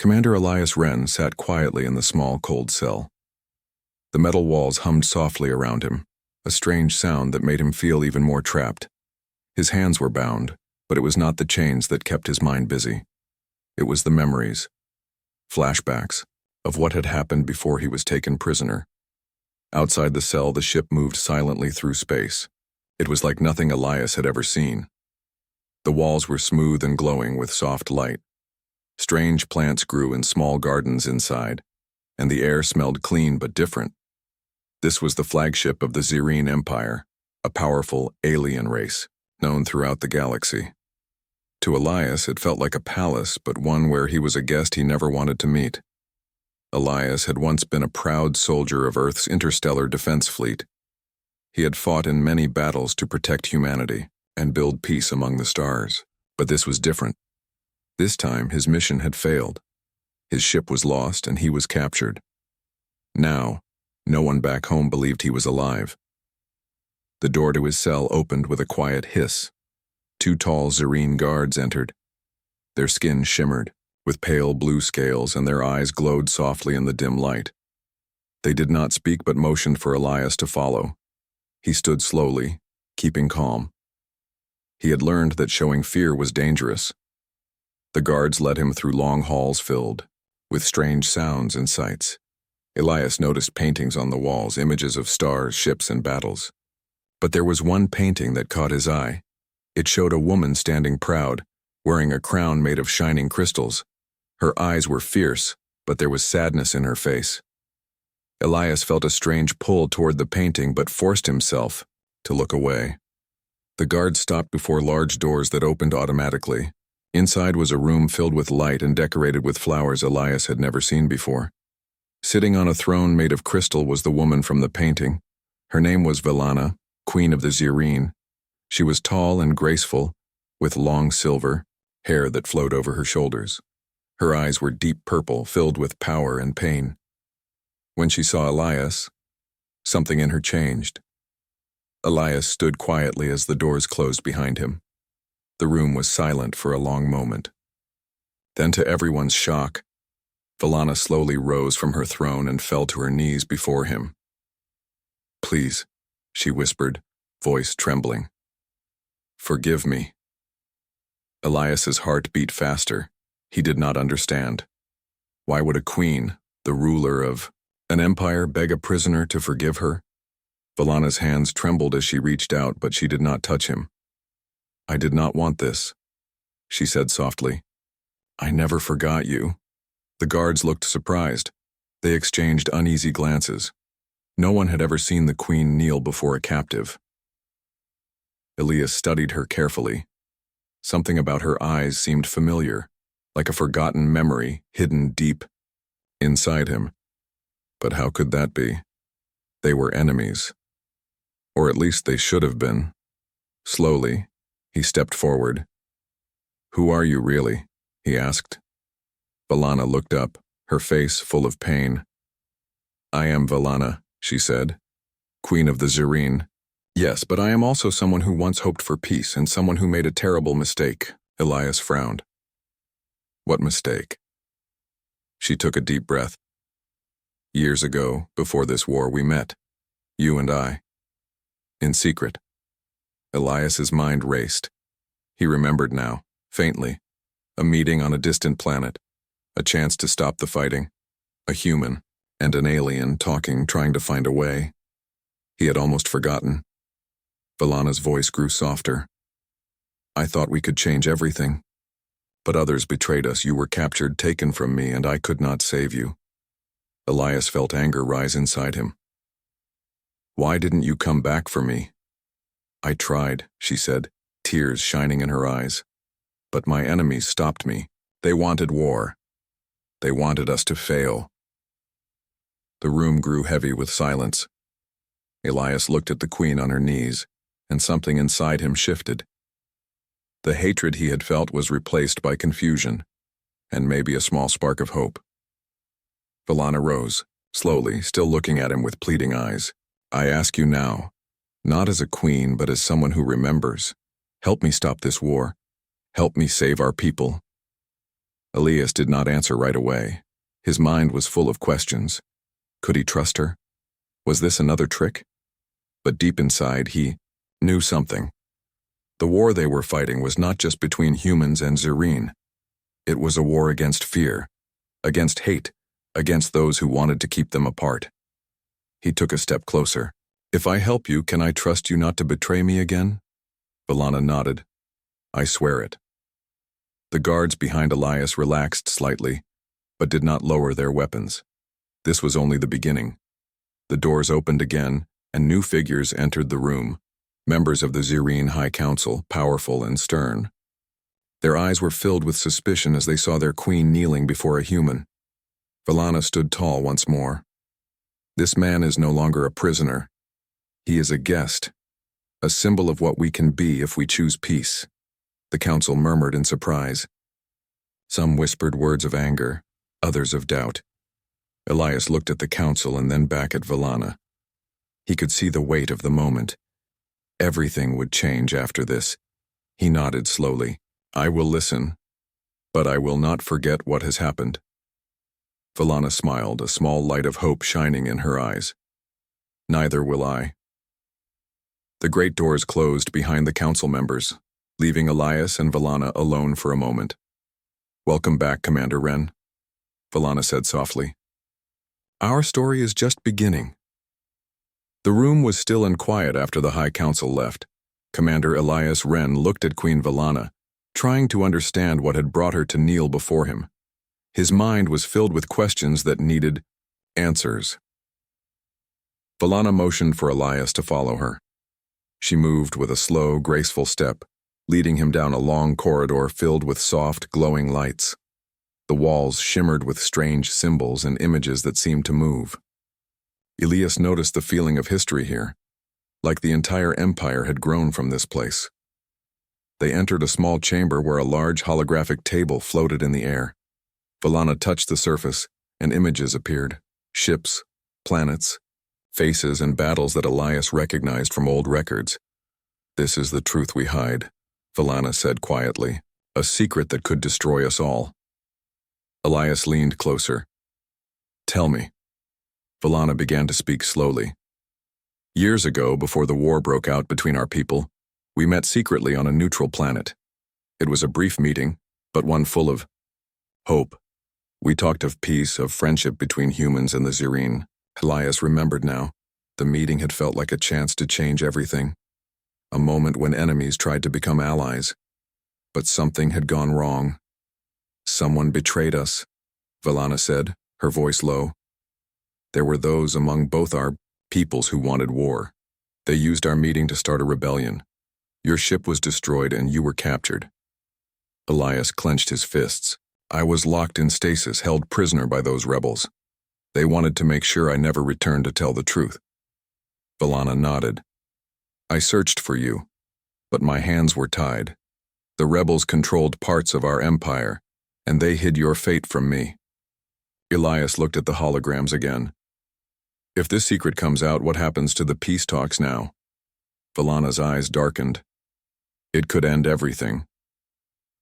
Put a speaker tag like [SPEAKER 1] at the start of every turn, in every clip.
[SPEAKER 1] Commander Elias Wren sat quietly in the small, cold cell. The metal walls hummed softly around him, a strange sound that made him feel even more trapped. His hands were bound, but it was not the chains that kept his mind busy. It was the memories, flashbacks, of what had happened before he was taken prisoner. Outside the cell, the ship moved silently through space. It was like nothing Elias had ever seen. The walls were smooth and glowing with soft light. Strange plants grew in small gardens inside, and the air smelled clean but different. This was the flagship of the Zirine Empire, a powerful alien race, known throughout the galaxy. To Elias, it felt like a palace, but one where he was a guest he never wanted to meet. Elias had once been a proud soldier of Earth's interstellar defense fleet. He had fought in many battles to protect humanity and build peace among the stars, but this was different. This time, his mission had failed. His ship was lost and he was captured. Now, no one back home believed he was alive. The door to his cell opened with a quiet hiss. Two tall Zirine guards entered. Their skin shimmered, with pale blue scales, and their eyes glowed softly in the dim light. They did not speak but motioned for Elias to follow. He stood slowly, keeping calm. He had learned that showing fear was dangerous. The guards led him through long halls filled with strange sounds and sights. Elias noticed paintings on the walls, images of stars, ships, and battles. But there was one painting that caught his eye. It showed a woman standing proud, wearing a crown made of shining crystals. Her eyes were fierce, but there was sadness in her face. Elias felt a strange pull toward the painting but forced himself to look away. The guards stopped before large doors that opened automatically. Inside was a room filled with light and decorated with flowers Elias had never seen before. Sitting on a throne made of crystal was the woman from the painting. Her name was Velana, Queen of the Zirine. She was tall and graceful, with long silver hair that flowed over her shoulders. Her eyes were deep purple, filled with power and pain. When she saw Elias, something in her changed. Elias stood quietly as the doors closed behind him. The room was silent for a long moment. Then, to everyone's shock, Velana slowly rose from her throne and fell to her knees before him. "Please," she whispered, voice trembling. "Forgive me." Elias's heart beat faster. He did not understand. Why would a queen, the ruler of an empire, beg a prisoner to forgive her? Velana's hands trembled as she reached out, but she did not touch him. "I did not want this," she said softly. "I never forgot you." The guards looked surprised. They exchanged uneasy glances. No one had ever seen the queen kneel before a captive. Elias studied her carefully. Something about her eyes seemed familiar, like a forgotten memory hidden deep inside him. But how could that be? They were enemies. Or at least they should have been. Slowly, he stepped forward. "Who are you really?" he asked. Velana looked up, her face full of pain. "I am Velana," she said, "Queen of the Zirine." "Yes, but I am also someone who once hoped for peace and someone who made a terrible mistake." Elias frowned. "What mistake?" She took a deep breath. "Years ago, before this war, we met, you and I, in secret." Elias's mind raced. He remembered now, faintly, a meeting on a distant planet, a chance to stop the fighting, a human and an alien talking, trying to find a way. He had almost forgotten. Velana's voice grew softer. "I thought we could change everything. But others betrayed us. You were captured, taken from me, and I could not save you." Elias felt anger rise inside him. "Why didn't you come back for me?" "I tried," she said, tears shining in her eyes. "But my enemies stopped me. They wanted war. They wanted us to fail." The room grew heavy with silence. Elias looked at the queen on her knees, and something inside him shifted. The hatred he had felt was replaced by confusion, and maybe a small spark of hope. Velana rose, slowly, still looking at him with pleading eyes. "I ask you now, not as a queen, but as someone who remembers. Help me stop this war. Help me save our people." Elias did not answer right away. His mind was full of questions. Could he trust her? Was this another trick? But deep inside, he knew something. The war they were fighting was not just between humans and Zerine. It was a war against fear, against hate, against those who wanted to keep them apart. He took a step closer. If I help you, can I trust you not to betray me again? Valana nodded. I swear it. The guards behind Elias relaxed slightly, but did not lower their weapons. This was only the beginning. The doors opened again, and new figures entered the room, members of the Zerine High Council, powerful and stern. Their eyes were filled with suspicion as they saw their queen kneeling before a human. Valana stood tall once more. This man is no longer a prisoner. He is a guest, a symbol of what we can be if we choose peace. The council murmured in surprise. Some whispered words of anger, others of doubt. Elias looked at the council and then back at Valana. He could see the weight of the moment. Everything would change after this. He nodded slowly. I will listen, but I will not forget what has happened. Valana smiled, a small light of hope shining in her eyes. Neither will I. The great doors closed behind the council members, leaving Elias and Valana alone for a moment. Welcome back, Commander Wren, Valana said softly. Our story is just beginning. The room was still and quiet after the High Council left. Commander Elias Wren looked at Queen Valana, trying to understand what had brought her to kneel before him. His mind was filled with questions that needed answers. Valana motioned for Elias to follow her. She moved with a slow, graceful step, leading him down a long corridor filled with soft, glowing lights. The walls shimmered with strange symbols and images that seemed to move. Elias noticed the feeling of history here, like the entire empire had grown from this place. They entered a small chamber where a large holographic table floated in the air. Valana touched the surface, and images appeared. Ships, planets, faces, and battles that Elias recognized from old records. This is the truth we hide, Valana said quietly, a secret that could destroy us all. Elias leaned closer. Tell me. Valana began to speak slowly. Years ago, before the war broke out between our people, we met secretly on a neutral planet. It was a brief meeting, but one full of hope. We talked of peace, of friendship between humans and the Zerine. Elias remembered now. The meeting had felt like a chance to change everything. A moment when enemies tried to become allies. But something had gone wrong. Someone betrayed us, Valana said, her voice low. There were those among both our peoples who wanted war. They used our meeting to start a rebellion. Your ship was destroyed and you were captured. Elias clenched his fists. I was locked in stasis, held prisoner by those rebels. They wanted to make sure I never returned to tell the truth. Valana nodded. I searched for you, but my hands were tied. The rebels controlled parts of our empire, and they hid your fate from me. Elias looked at the holograms again. If this secret comes out, what happens to the peace talks now? Valana's eyes darkened. It could end everything.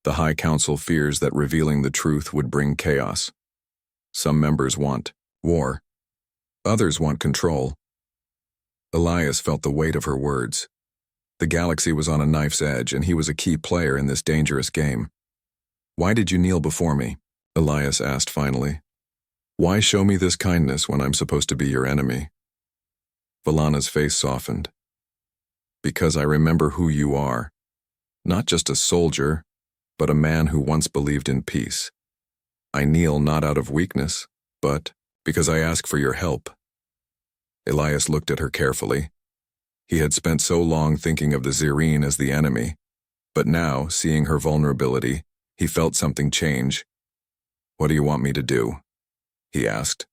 [SPEAKER 1] The High Council fears that revealing the truth would bring chaos. Some members want war. Others want control. Elias felt the weight of her words. The galaxy was on a knife's edge, and he was a key player in this dangerous game. Why did you kneel before me? Elias asked finally. Why show me this kindness when I'm supposed to be your enemy? Valana's face softened. Because I remember who you are. Not just a soldier, but a man who once believed in peace. I kneel not out of weakness, but because I ask for your help. Elias looked at her carefully. He had spent so long thinking of the Zerine as the enemy, but now, seeing her vulnerability, he felt something change. What do you want me to do? He asked.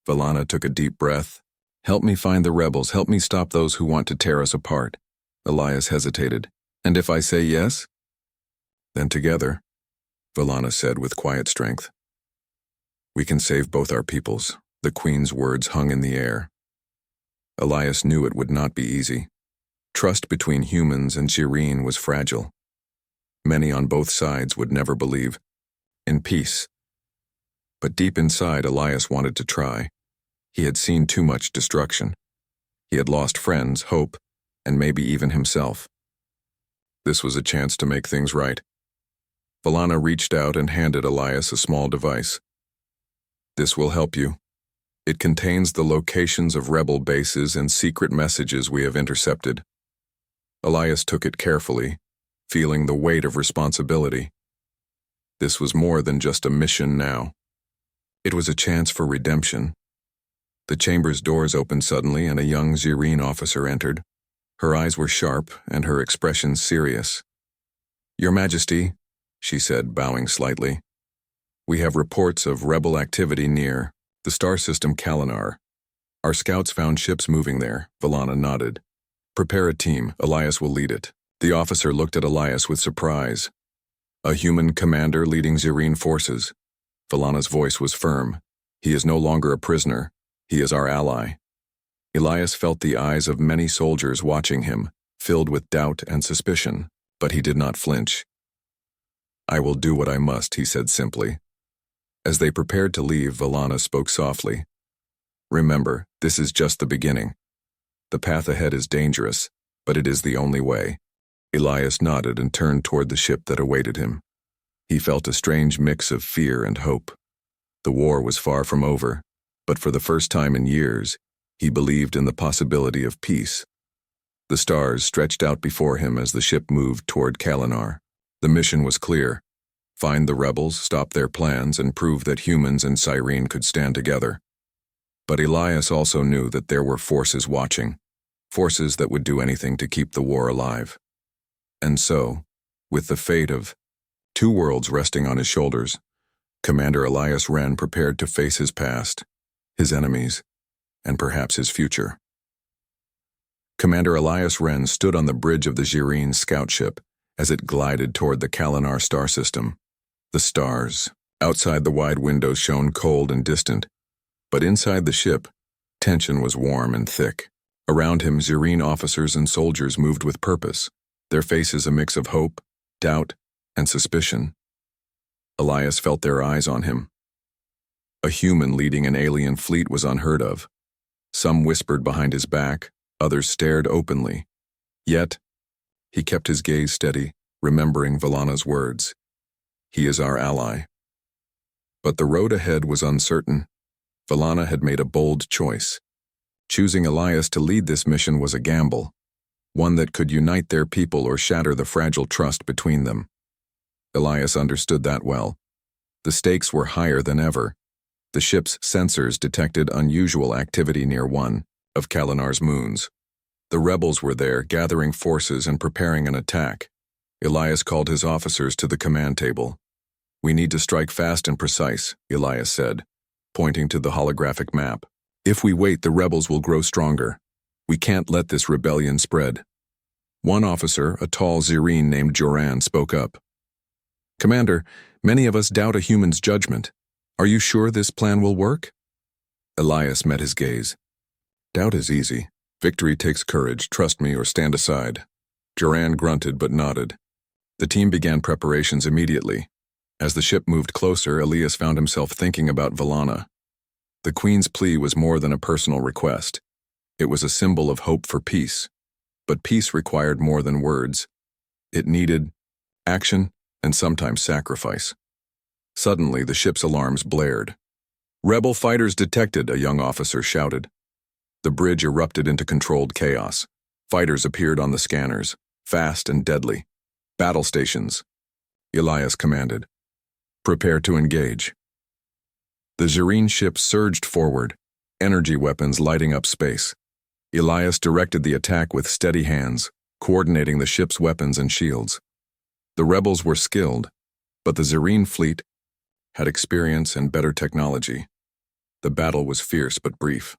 [SPEAKER 1] Valana took a deep breath. Help me find the rebels. Help me stop those who want to tear us apart. Elias hesitated. And if I say yes? Then together, Valana said with quiet strength. We can save both our peoples. The Queen's words hung in the air. Elias knew it would not be easy. Trust between humans and Zerine was fragile. Many on both sides would never believe. in peace. But deep inside, Elias wanted to try. He had seen too much destruction. He had lost friends, hope, and maybe even himself. This was a chance to make things right. Valana reached out and handed Elias a small device. This will help you. It contains the locations of rebel bases and secret messages we have intercepted. Elias took it carefully, feeling the weight of responsibility. This was more than just a mission now. It was a chance for redemption. The chamber's doors opened suddenly and a young Zirine officer entered. Her eyes were sharp and her expression serious. "Your Majesty," she said, bowing slightly, "we have reports of rebel activity near the star system Kalinar. Our scouts found ships moving there." Valana nodded. "Prepare a team. Elias will lead it." The officer looked at Elias with surprise. "A human commander leading Zirine forces." Valana's voice was firm. "He is no longer a prisoner. He is our ally." Elias felt the eyes of many soldiers watching him, filled with doubt and suspicion, but he did not flinch. "I will do what I must," he said simply. As they prepared to leave, Valana spoke softly. "Remember, this is just the beginning. The path ahead is dangerous, but it is the only way." Elias nodded and turned toward the ship that awaited him. He felt a strange mix of fear and hope. The war was far from over, but for the first time in years, he believed in the possibility of peace. The stars stretched out before him as the ship moved toward Kalinar. The mission was clear: find the rebels, stop their plans, and prove that humans and Cyrene could stand together. But Elias also knew that there were forces watching, forces that would do anything to keep the war alive. And so, with the fate of two worlds resting on his shoulders, Commander Elias Wren prepared to face his past, his enemies, and perhaps his future. Commander Elias Wren stood on the bridge of the Zirine scout ship as it glided toward the Kalinar star system. The stars, outside the wide windows, shone cold and distant, but inside the ship, tension was warm and thick. Around him, Zirine officers and soldiers moved with purpose, their faces a mix of hope, doubt, and suspicion. Elias felt their eyes on him. A human leading an alien fleet was unheard of. Some whispered behind his back, others stared openly. Yet, he kept his gaze steady, remembering Valana's words. He is our ally. But the road ahead was uncertain. Valana had made a bold choice. Choosing Elias to lead this mission was a gamble, one that could unite their people or shatter the fragile trust between them. Elias understood that well. The stakes were higher than ever. The ship's sensors detected unusual activity near one of Kalinar's moons. The rebels were there, gathering forces and preparing an attack. Elias called his officers to the command table. "We need to strike fast and precise," Elias said, pointing to the holographic map. "If we wait, the rebels will grow stronger. We can't let this rebellion spread." One officer, a tall Zirine named Joran, spoke up. "Commander, many of us doubt a human's judgment. Are you sure this plan will work?" Elias met his gaze. "Doubt is easy. Victory takes courage. Trust me or stand aside." Joran grunted but nodded. The team began preparations immediately. As the ship moved closer, Elias found himself thinking about Valana. The Queen's plea was more than a personal request. It was a symbol of hope for peace. But peace required more than words. It needed action and sometimes sacrifice. Suddenly, the ship's alarms blared. "Rebel fighters detected," a young officer shouted. The bridge erupted into controlled chaos. Fighters appeared on the scanners, fast and deadly. "Battle stations," Elias commanded. "Prepare to engage." The Zirine ship surged forward, energy weapons lighting up space. Elias directed the attack with steady hands, coordinating the ship's weapons and shields. The rebels were skilled, but the Zirine fleet had experience and better technology. The battle was fierce but brief.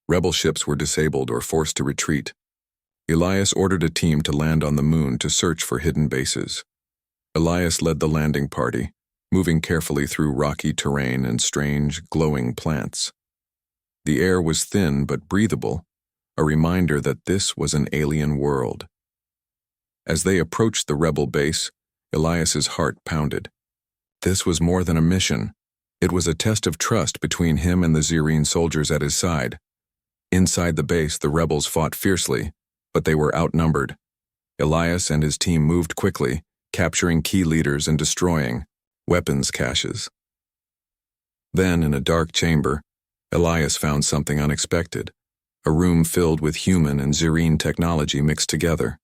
[SPEAKER 1] Rebel ships were disabled or forced to retreat. Elias ordered a team to land on the moon to search for hidden bases. Elias led the landing party, moving carefully through rocky terrain and strange, glowing plants. The air was thin but breathable, a reminder that this was an alien world. As they approached the rebel base, Elias's heart pounded. This was more than a mission. It was a test of trust between him and the Zirine soldiers at his side. Inside the base, the rebels fought fiercely, but they were outnumbered. Elias and his team moved quickly, capturing key leaders and destroying weapons caches. Then, in a dark chamber, Elias found something unexpected, a room filled with human and Zirine technology mixed together.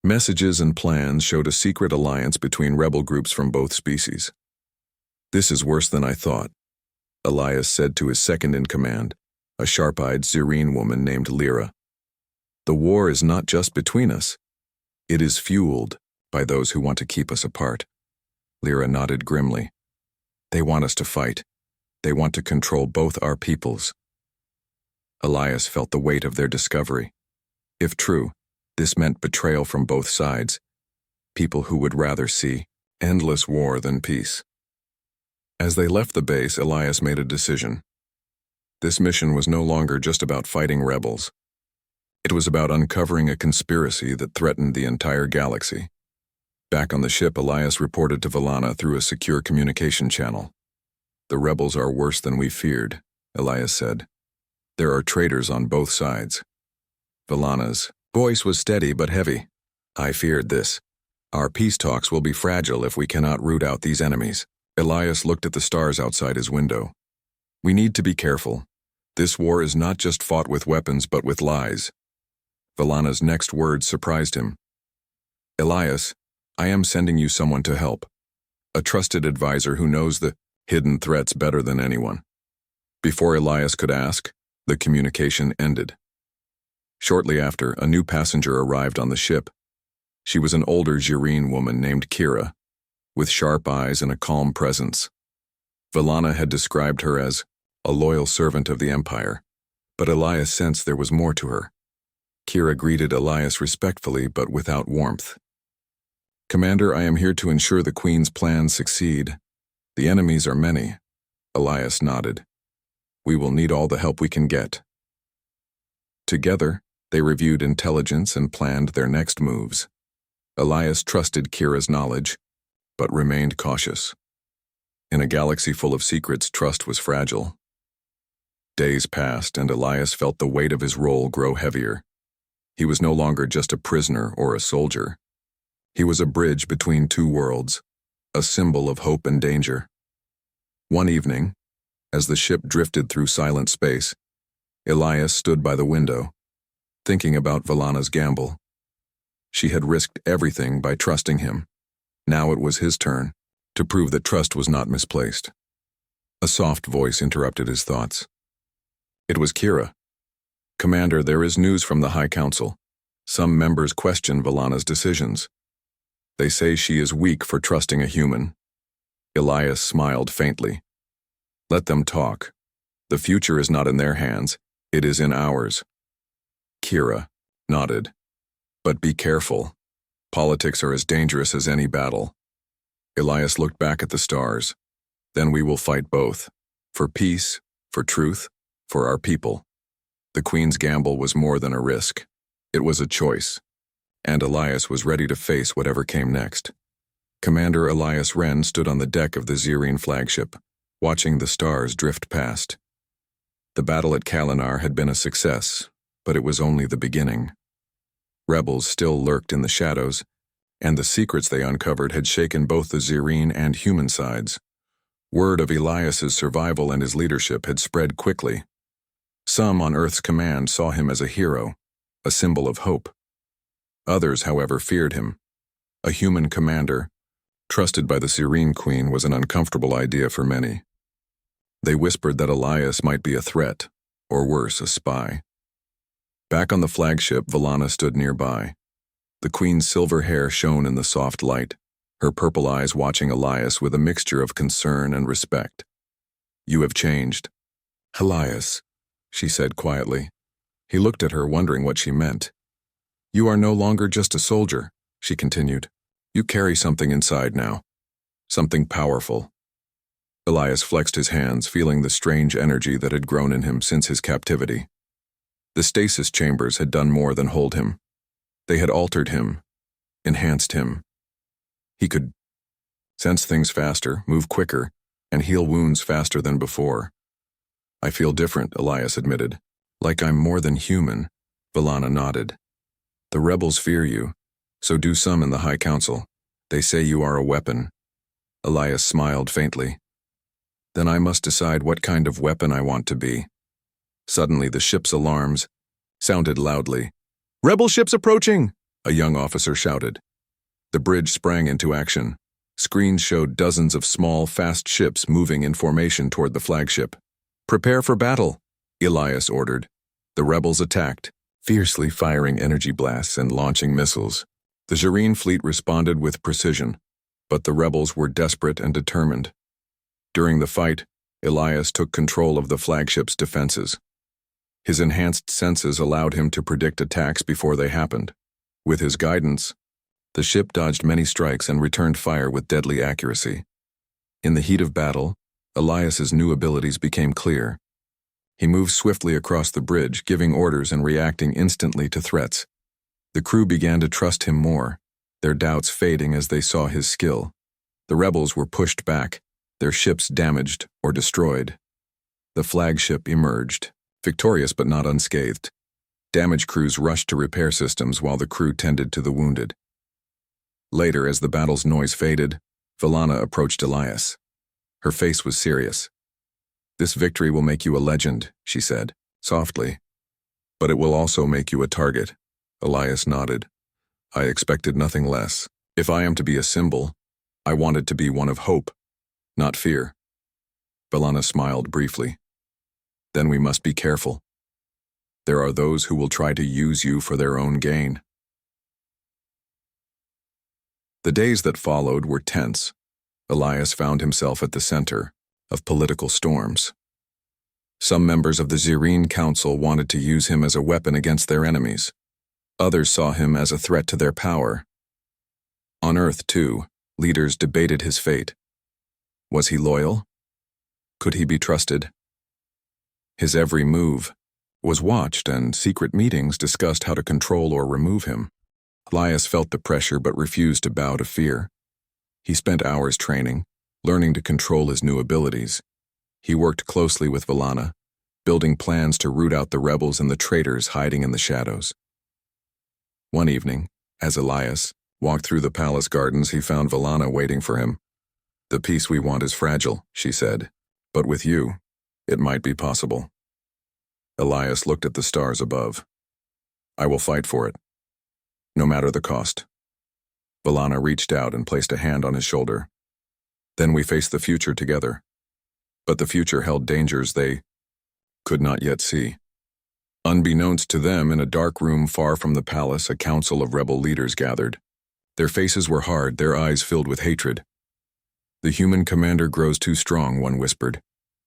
[SPEAKER 1] Messages and plans showed a secret alliance between rebel groups from both species. "This is worse than I thought," Elias said to his second-in-command, a sharp-eyed Zirine woman named Lyra. "The war is not just between us. It is fueled by those who want to keep us apart." Lyra nodded grimly. "They want us to fight. They want to control both our peoples." Elias felt the weight of their discovery. If true, this meant betrayal from both sides, people who would rather see endless war than peace. As they left the base, Elias made a decision. This mission was no longer just about fighting rebels. It was about uncovering a conspiracy that threatened the entire galaxy. Back on the ship, Elias reported to Valana through a secure communication channel. "The rebels are worse than we feared," Elias said. "There are traitors on both sides." Valana's voice was steady but heavy. "I feared this. Our peace talks will be fragile if we cannot root out these enemies." Elias looked at the stars outside his window. "We need to be careful. This war is not just fought with weapons but with lies." Valana's next words surprised him. "Elias, I am sending you someone to help. A trusted advisor who knows the hidden threats better than anyone." Before Elias could ask, the communication ended. Shortly after, a new passenger arrived on the ship. She was an older Zirine woman named Kira, with sharp eyes and a calm presence. Valana had described her as a loyal servant of the Empire, but Elias sensed there was more to her. Kira greeted Elias respectfully but without warmth. "Commander, I am here to ensure the Queen's plans succeed. The enemies are many." Elias nodded. "We will need all the help we can get." Together, they reviewed intelligence and planned their next moves. Elias trusted Kira's knowledge, but remained cautious. In a galaxy full of secrets, trust was fragile. Days passed, and Elias felt the weight of his role grow heavier. He was no longer just a prisoner or a soldier. He was a bridge between two worlds, a symbol of hope and danger. One evening, as the ship drifted through silent space, Elias stood by the window, thinking about Valana's gamble. She had risked everything by trusting him. Now it was his turn to prove that trust was not misplaced. A soft voice interrupted his thoughts. It was Kira. "Commander, there is news from the High Council. Some members question Valana's decisions. They say she is weak for trusting a human." Elias smiled faintly. "Let them talk. The future is not in their hands, it is in ours." Kira nodded. "But be careful. Politics are as dangerous as any battle." Elias looked back at the stars. "Then we will fight both. For peace, for truth, for our people." The Queen's gamble was more than a risk. It was a choice. And Elias was ready to face whatever came next. Commander Elias Wren stood on the deck of the Zirine flagship, watching the stars drift past. The battle at Kalinar had been a success, but it was only the beginning. Rebels still lurked in the shadows, and the secrets they uncovered had shaken both the Zirine and human sides. Word of Elias's survival and his leadership had spread quickly. Some on Earth's command saw him as a hero, a symbol of hope. Others, however, feared him. A human commander, trusted by the Zirine Queen, was an uncomfortable idea for many. They whispered that Elias might be a threat, or worse, a spy. Back on the flagship, Valana stood nearby. The Queen's silver hair shone in the soft light, her purple eyes watching Elias with a mixture of concern and respect. "You have changed." "Elias," she said quietly. He looked at her, wondering what she meant. "You are no longer just a soldier," she continued. "You carry something inside now. Something powerful." Elias flexed his hands, feeling the strange energy that had grown in him since his captivity. The stasis chambers had done more than hold him. They had altered him, enhanced him. He could Sense things faster, move quicker, and heal wounds faster than before. I feel different, Elias admitted. Like I'm more than human, Valana nodded. The rebels fear you, so do some in the High Council. They say you are a weapon. Elias smiled faintly. Then I must decide what kind of weapon I want to be. Suddenly the ship's alarms sounded loudly. "Rebel ships approaching!" a young officer shouted. The bridge sprang into action. Screens showed dozens of small, fast ships moving in formation toward the flagship. "Prepare for battle," Elias ordered. The rebels attacked, fiercely firing energy blasts and launching missiles. The Zyrine fleet responded with precision, but the rebels were desperate and determined. During the fight, Elias took control of the flagship's defenses. His enhanced senses allowed him to predict attacks before they happened. With his guidance, the ship dodged many strikes and returned fire with deadly accuracy. In the heat of battle, Elias's new abilities became clear. He moved swiftly across the bridge, giving orders and reacting instantly to threats. The crew began to trust him more, their doubts fading as they saw his skill. The rebels were pushed back, their ships damaged or destroyed. The flagship emerged, victorious but not unscathed. Damaged crews rushed to repair systems while the crew tended to the wounded. Later, as the battle's noise faded, Valana approached Elias. Her face was serious. "This victory will make you a legend," she said, softly. "But it will also make you a target." Elias nodded. "I expected nothing less. If I am to be a symbol, I want it to be one of hope, not fear." Valana smiled briefly. "Then we must be careful. There are those who will try to use you for their own gain." The days that followed were tense. Elias found himself at the center of political storms. Some members of the Zyrine Council wanted to use him as a weapon against their enemies. Others saw him as a threat to their power. On Earth, too, leaders debated his fate. Was he loyal? Could he be trusted? His every move was watched, and secret meetings discussed how to control or remove him. Elias felt the pressure but refused to bow to fear. He spent hours training, learning to control his new abilities. He worked closely with Valana, building plans to root out the rebels and the traitors hiding in the shadows. One evening, as Elias walked through the palace gardens, he found Valana waiting for him. "The peace we want is fragile," she said, "but with you, it might be possible." Elias looked at the stars above. "I will fight for it, no matter the cost." Valana reached out and placed a hand on his shoulder. "Then we face the future together." But the future held dangers they could not yet see. Unbeknownst to them, in a dark room far from the palace, a council of rebel leaders gathered. Their faces were hard, their eyes filled with hatred. "The human commander grows too strong," one whispered.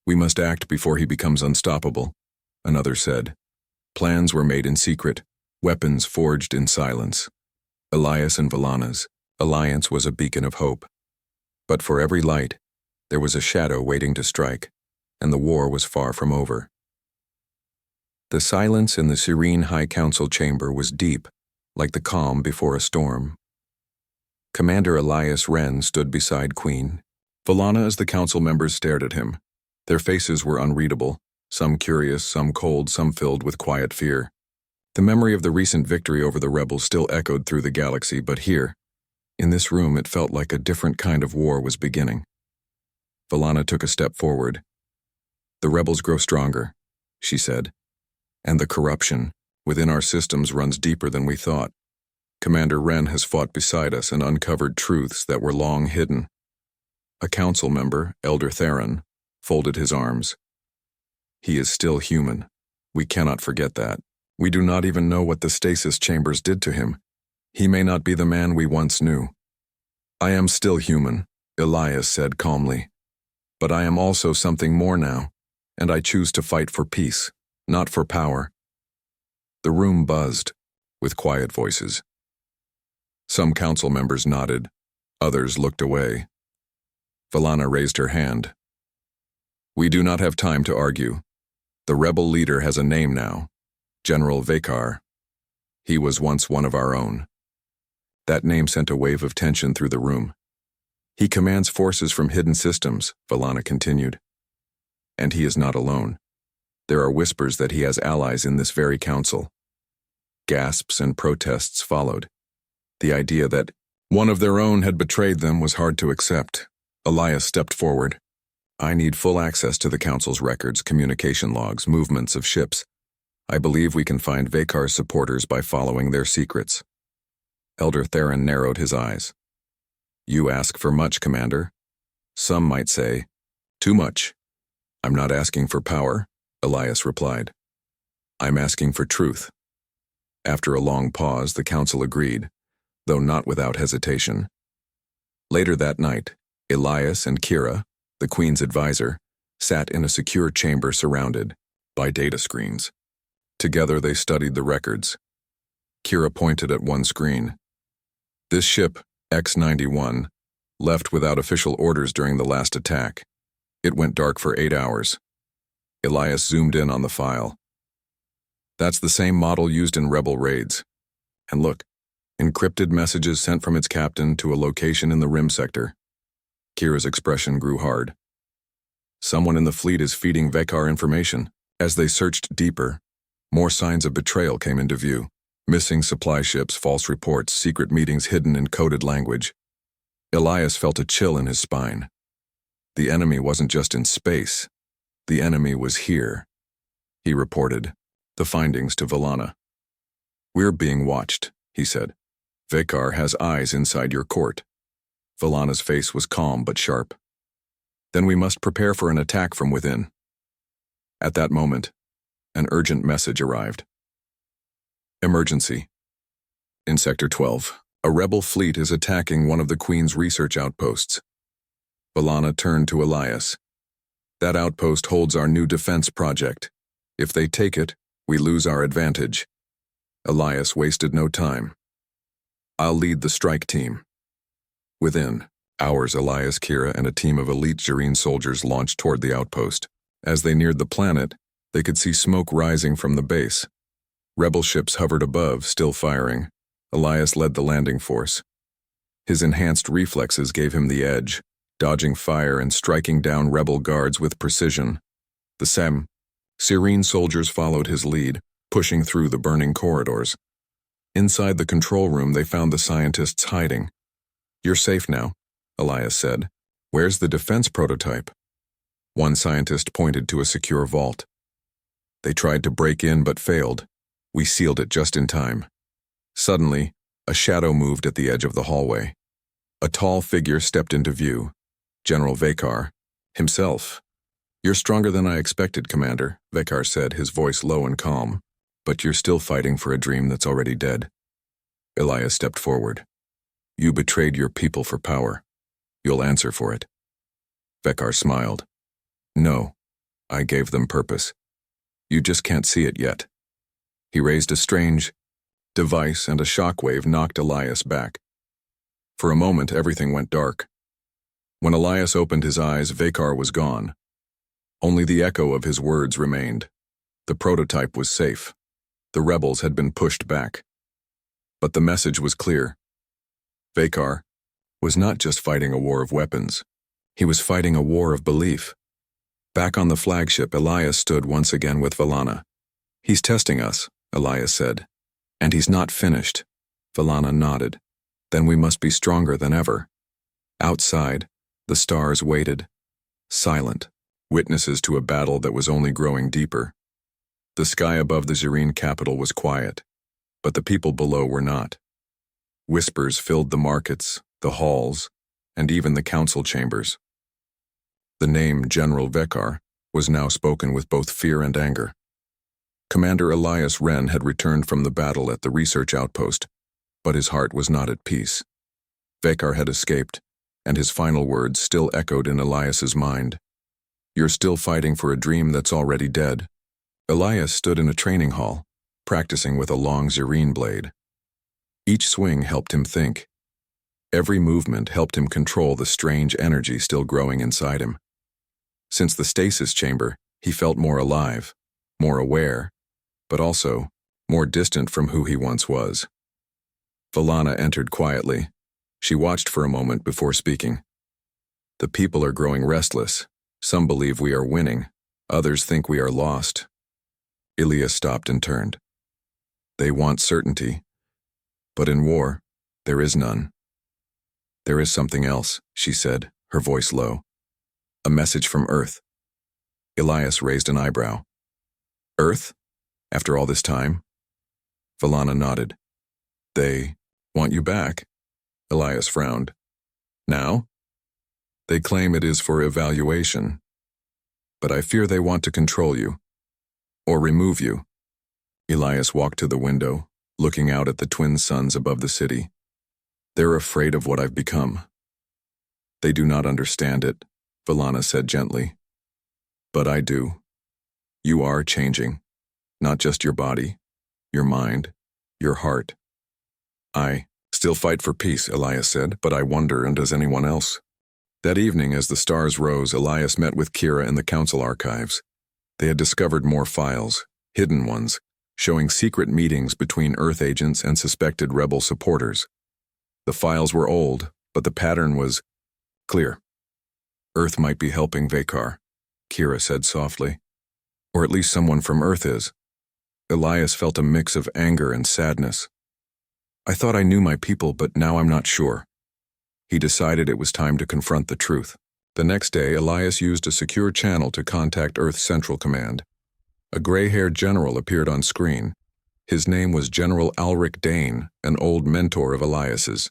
[SPEAKER 1] "We must act before he becomes unstoppable," another said. Plans were made in secret, weapons forged in silence. Elias and Valana's alliance was a beacon of hope. But for every light, there was a shadow waiting to strike, and the war was far from over. The silence in the Zyrine High Council chamber was deep, like the calm before a storm. Commander Elias Wren stood beside Queen Valana as the council members stared at him. Their faces were unreadable, some curious, some cold, some filled with quiet fear. The memory of the recent victory over the rebels still echoed through the galaxy, but here, in this room, it felt like a different kind of war was beginning. Valana took a step forward. "The rebels grow stronger," she said. "And the corruption within our systems runs deeper than we thought. Commander Wren has fought beside us and uncovered truths that were long hidden." A council member, Elder Theron, folded his arms. "He is still human. We cannot forget that. We do not even know what the stasis chambers did to him. He may not be the man we once knew." "I am still human," Elias said calmly. "But I am also something more now, and I choose to fight for peace, not for power." The room buzzed with quiet voices. Some council members nodded, others looked away. Valana raised her hand. "We do not have time to argue. The rebel leader has a name now, General Vakar. He was once one of our own." That name sent a wave of tension through the room. He commands forces from hidden systems, Valana continued. And he is not alone. There are whispers that he has allies in this very council. Gasps and protests followed. The idea that one of their own had betrayed them was hard to accept. Elias stepped forward. I need full access to the council's records, communication logs, movements of ships. I believe we can find Vakar's supporters by following their secrets. Elder Theron narrowed his eyes. You ask for much, Commander. Some might say, too much. I'm not asking for power, Elias replied. I'm asking for truth. After a long pause, the council agreed, though not without hesitation. Later that night, Elias and Kira, the Queen's advisor, sat in a secure chamber surrounded by data screens. Together they studied the records. Kira pointed at one screen. This ship, X-91, left without official orders during the last attack. It went dark for 8 hours. Elias zoomed in on the file. That's the same model used in rebel raids. And look, encrypted messages sent from its captain to a location in the Rim sector. Kira's expression grew hard. Someone in the fleet is feeding Vakar information. As they searched deeper, more signs of betrayal came into view. Missing supply ships, false reports, secret meetings hidden in coded language. Elias felt a chill in his spine. The enemy wasn't just in space. The enemy was here. He reported the findings to Valana. We're being watched, he said. Vakar has eyes inside your court. Valana's face was calm but sharp. Then we must prepare for an attack from within. At that moment, an urgent message arrived. Emergency. In Sector 12, a rebel fleet is attacking one of the Queen's research outposts. Valana turned to Elias. That outpost holds our new defense project. If they take it, we lose our advantage. Elias wasted no time. I'll lead the strike team. Within hours, Elias, Kira, and a team of elite Jareen soldiers launched toward the outpost. As they neared the planet, they could see smoke rising from the base. Rebel ships hovered above, still firing. Elias led the landing force. His enhanced reflexes gave him the edge, dodging fire and striking down rebel guards with precision. The Serene soldiers followed his lead, pushing through the burning corridors. Inside the control room, they found the scientists hiding. You're safe now, Elias said. Where's the defense prototype? One scientist pointed to a secure vault. They tried to break in but failed. We sealed it just in time. Suddenly, a shadow moved at the edge of the hallway. A tall figure stepped into view. General Vakar, himself. You're stronger than I expected, Commander, Vakar said, his voice low and calm. But you're still fighting for a dream that's already dead. Elias stepped forward. You betrayed your people for power. You'll answer for it. Vakar smiled. No, I gave them purpose. You just can't see it yet. He raised a strange device and a shockwave knocked Elias back. For a moment, everything went dark. When Elias opened his eyes, Vakar was gone. Only the echo of his words remained. The prototype was safe. The rebels had been pushed back. But the message was clear. Vakar was not just fighting a war of weapons. He was fighting a war of belief. Back on the flagship, Elias stood once again with Valana. He's testing us, Elias said. And he's not finished. Valana nodded. Then we must be stronger than ever. Outside, the stars waited, silent, witnesses to a battle that was only growing deeper. The sky above the Jareen capital was quiet, but the people below were not. Whispers filled the markets, the halls, and even the council chambers. The name General Vakar was now spoken with both fear and anger. Commander Elias Wren had returned from the battle at the research outpost, but his heart was not at peace. Vakar had escaped, and his final words still echoed in Elias's mind. You're still fighting for a dream that's already dead. Elias stood in a training hall, practicing with a long Jareen blade. Each swing helped him think. Every movement helped him control the strange energy still growing inside him. Since the stasis chamber, he felt more alive, more aware, but also more distant from who he once was. Valana entered quietly. She watched for a moment before speaking. The people are growing restless. Some believe we are winning. Others think we are lost. Elias stopped and turned. They want certainty. But in war, there is none. There is something else, she said, her voice low. A message from Earth. Elias raised an eyebrow. Earth? After all this time? Valana nodded. They want you back. Elias frowned. Now? They claim it is for evaluation. But I fear they want to control you. Or remove you. Elias walked to the window, looking out at the twin suns above the city. They're afraid of what I've become. They do not understand it, Valana said gently. But I do. You are changing. Not just your body, your mind, your heart. I still fight for peace, Elias said, but I wonder, and does anyone else? That evening, as the stars rose, Elias met with Kira in the council archives. They had discovered more files, hidden ones, showing secret meetings between Earth agents and suspected rebel supporters. The files were old, but the pattern was clear. Earth might be helping Vekar, Kira said softly. Or at least someone from Earth is. Elias felt a mix of anger and sadness. I thought I knew my people, but now I'm not sure. He decided it was time to confront the truth. The next day, Elias used a secure channel to contact Earth Central Command. A gray-haired general appeared on screen. His name was General Alric Dane, an old mentor of Elias's.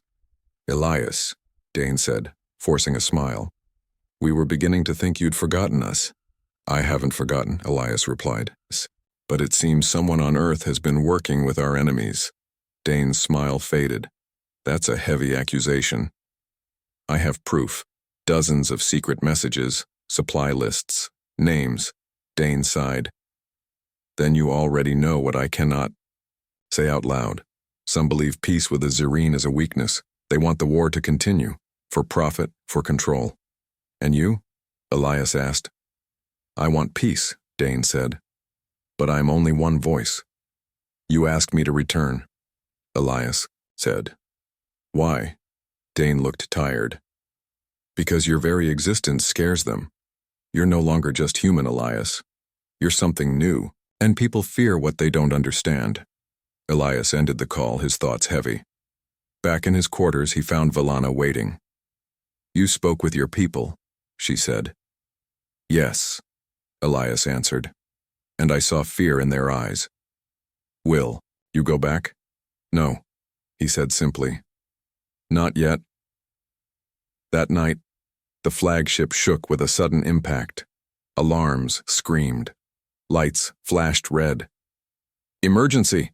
[SPEAKER 1] Elias, Dane said, forcing a smile. We were beginning to think you'd forgotten us. I haven't forgotten, Elias replied. But it seems someone on Earth has been working with our enemies. Dane's smile faded. That's a heavy accusation. I have proof. Dozens of secret messages, supply lists, names. Dane sighed. Then you already know what I cannot say out loud. Some believe peace with a Zerine is a weakness. They want the war to continue, for profit, for control. And you? Elias asked. I want peace, Dane said. But I'm only one voice. You asked me to return, Elias said. Why? Dane looked tired. Because your very existence scares them. You're no longer just human, Elias. You're something new, and people fear what they don't understand. Elias ended the call, his thoughts heavy. Back in his quarters, he found Valana waiting. You spoke with your people, she said. Yes, Elias answered, and I saw fear in their eyes. Will you go back? No, he said simply. Not yet. That night, the flagship shook with a sudden impact. Alarms screamed. Lights flashed red. Emergency,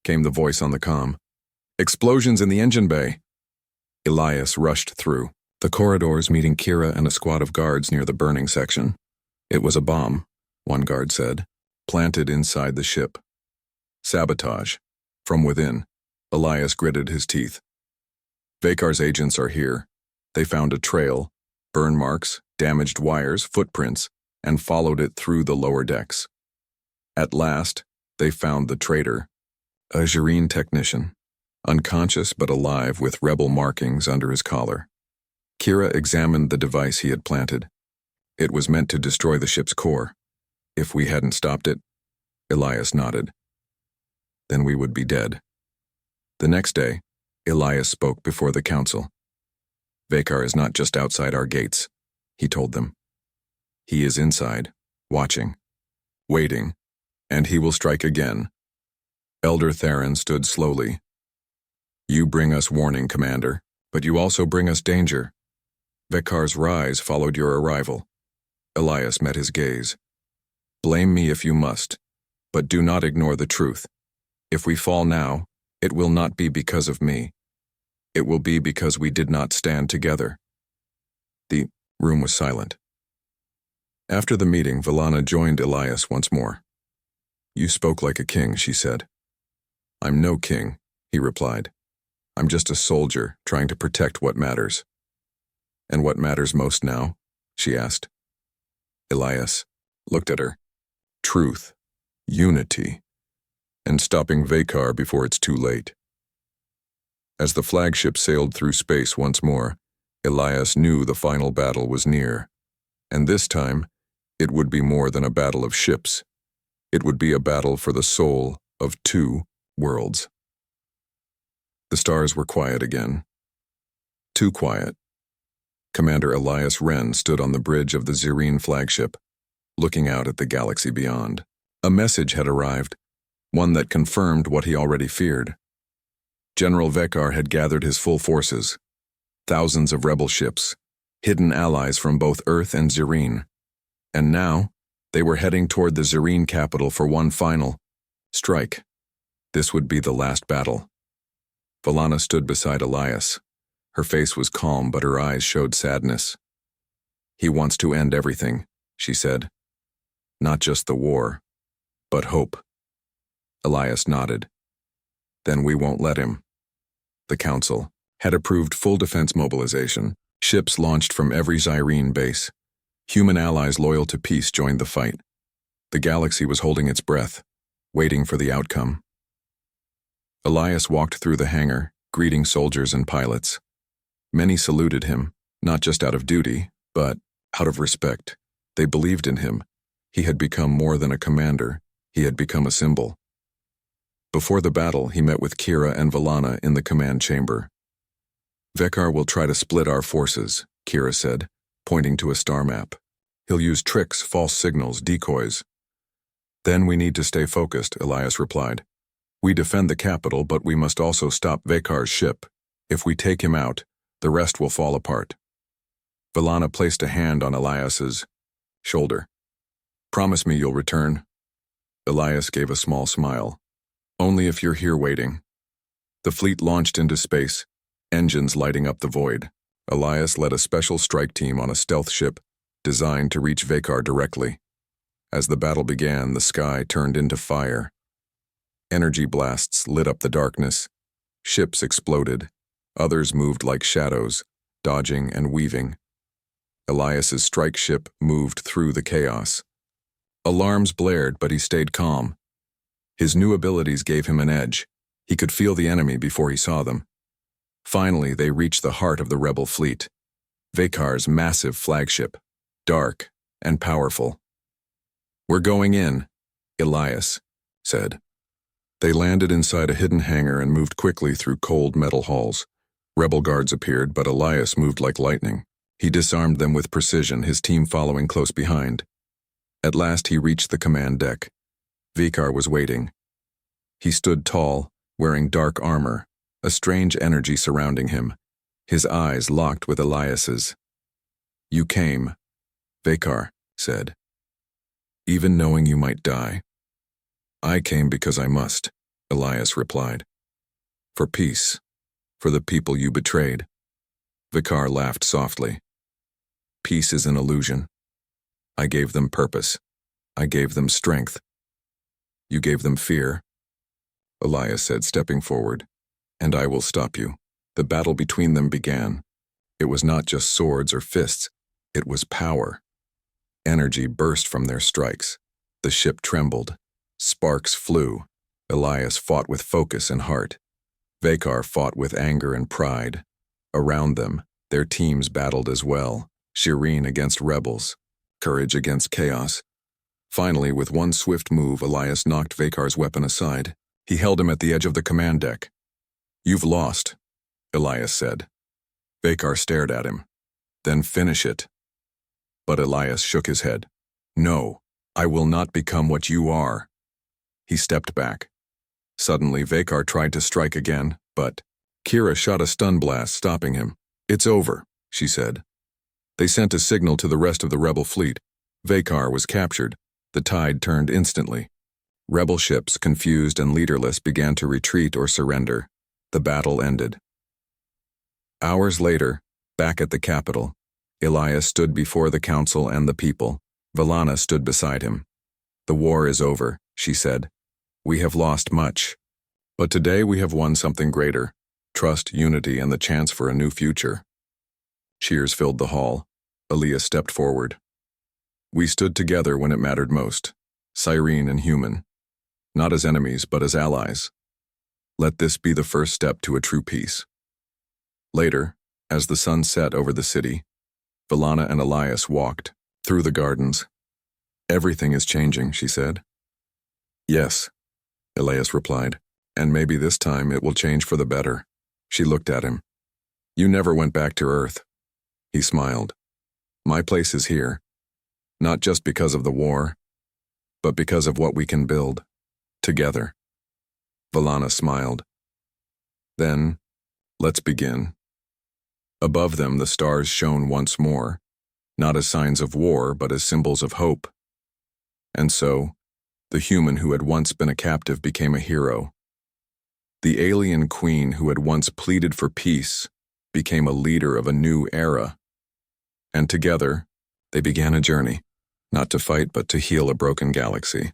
[SPEAKER 1] came the voice on the comm. Explosions in the engine bay. Elias rushed through, the corridors meeting Kira and a squad of guards near the burning section. It was a bomb, one guard said, planted inside the ship. Sabotage. From within, Elias gritted his teeth. Vekar's agents are here. They found a trail, burn marks, damaged wires, footprints, and followed it through the lower decks. At last, they found the traitor, a Zerine technician, unconscious but alive with rebel markings under his collar. Kira examined the device he had planted. It was meant to destroy the ship's core. If we hadn't stopped it, Elias nodded. Then we would be dead. The next day, Elias spoke before the council. Vekar is not just outside our gates, he told them. He is inside, watching, waiting, and he will strike again. Elder Theron stood slowly. You bring us warning, Commander, but you also bring us danger. Vekar's rise followed your arrival. Elias met his gaze. Blame me if you must, but do not ignore the truth. If we fall now, it will not be because of me. It will be because we did not stand together. The room was silent. After the meeting, Valana joined Elias once more. You spoke like a king, she said. I'm no king, he replied. I'm just a soldier trying to protect what matters. And what matters most now? She asked. Elias looked at her. Truth, unity, and stopping Vekar before it's too late. As the flagship sailed through space once more, Elias knew the final battle was near, and this time, it would be more than a battle of ships. It would be a battle for the soul of two worlds. The stars were quiet again. Too quiet. Commander Elias Wren stood on the bridge of the Zirine flagship, looking out at the galaxy beyond. A message had arrived, one that confirmed what he already feared. General Vekar had gathered his full forces, thousands of rebel ships, hidden allies from both Earth and Zirine. And now, they were heading toward the Zirine capital for one final strike. This would be the last battle. Valana stood beside Elias. Her face was calm, but her eyes showed sadness. "He wants to end everything," she said. "Not just the war, but hope." Elias nodded. "Then we won't let him." The Council had approved full defense mobilization. Ships launched from every Zirine base. Human allies loyal to peace joined the fight. The galaxy was holding its breath, waiting for the outcome. Elias walked through the hangar, greeting soldiers and pilots. Many saluted him, not just out of duty, but out of respect. They believed in him. He had become more than a commander. He had become a symbol. Before the battle, he met with Kira and Valana in the command chamber. "Vekar will try to split our forces," Kira said, pointing to a star map. "He'll use tricks, false signals, decoys." "Then we need to stay focused," Elias replied. "We defend the capital, but we must also stop Vekar's ship. If we take him out, the rest will fall apart." Valana placed a hand on Elias's shoulder. "Promise me you'll return." Elias gave a small smile. "Only if you're here waiting." The fleet launched into space, engines lighting up the void. Elias led a special strike team on a stealth ship designed to reach Vekar directly. As the battle began, the sky turned into fire. Energy blasts lit up the darkness. Ships exploded. Others moved like shadows, dodging and weaving. Elias's strike ship moved through the chaos. Alarms blared, but he stayed calm. His new abilities gave him an edge. He could feel the enemy before he saw them. Finally, they reached the heart of the rebel fleet. Vekar's massive flagship, dark and powerful. "We're going in," Elias said. They landed inside a hidden hangar and moved quickly through cold metal halls. Rebel guards appeared, but Elias moved like lightning. He disarmed them with precision, his team following close behind. At last he reached the command deck. Vekar was waiting. He stood tall, wearing dark armor, a strange energy surrounding him, his eyes locked with Elias's. "You came," Vekar said, "even knowing you might die." "I came because I must," Elias replied. "For peace, for the people you betrayed." Vekar laughed softly. "Peace is an illusion. I gave them purpose. I gave them strength. You gave them fear," Elias said, stepping forward. "And I will stop you." The battle between them began. It was not just swords or fists. It was power. Energy burst from their strikes. The ship trembled. Sparks flew. Elias fought with focus and heart. Vekar fought with anger and pride. Around them, their teams battled as well. Zirine against rebels. Courage against chaos. Finally, with one swift move, Elias knocked Vekar's weapon aside. He held him at the edge of the command deck. "You've lost," Elias said. Vekar stared at him. "Then finish it." But Elias shook his head. "No, I will not become what you are." He stepped back. Suddenly, Vekar tried to strike again, but Kira shot a stun blast, stopping him. "It's over," she said. They sent a signal to the rest of the rebel fleet. Vekar was captured. The tide turned instantly. Rebel ships, confused and leaderless, began to retreat or surrender. The battle ended. Hours later, back at the capital, Elias stood before the council and the people. Valana stood beside him. "The war is over," she said. "We have lost much. But today we have won something greater: trust, unity, and the chance for a new future." Cheers filled the hall. Elias stepped forward. "We stood together when it mattered most, Zirine and human. Not as enemies, but as allies. Let this be the first step to a true peace." Later, As the sun set over the city, Valana and Elias walked through the gardens. "Everything is changing," she said. "Yes," Elias replied, "and maybe this time it will change for the better." She looked at him. "You never went back to Earth." He smiled. "My place is here, not just because of the war, but because of what we can build, together." Valana smiled. "Then, let's begin." Above them, the stars shone once more, not as signs of war, but as symbols of hope. And so, the human who had once been a captive became a hero. The alien queen who had once pleaded for peace became a leader of a new era. And together, they began a journey, not to fight but to heal a broken galaxy.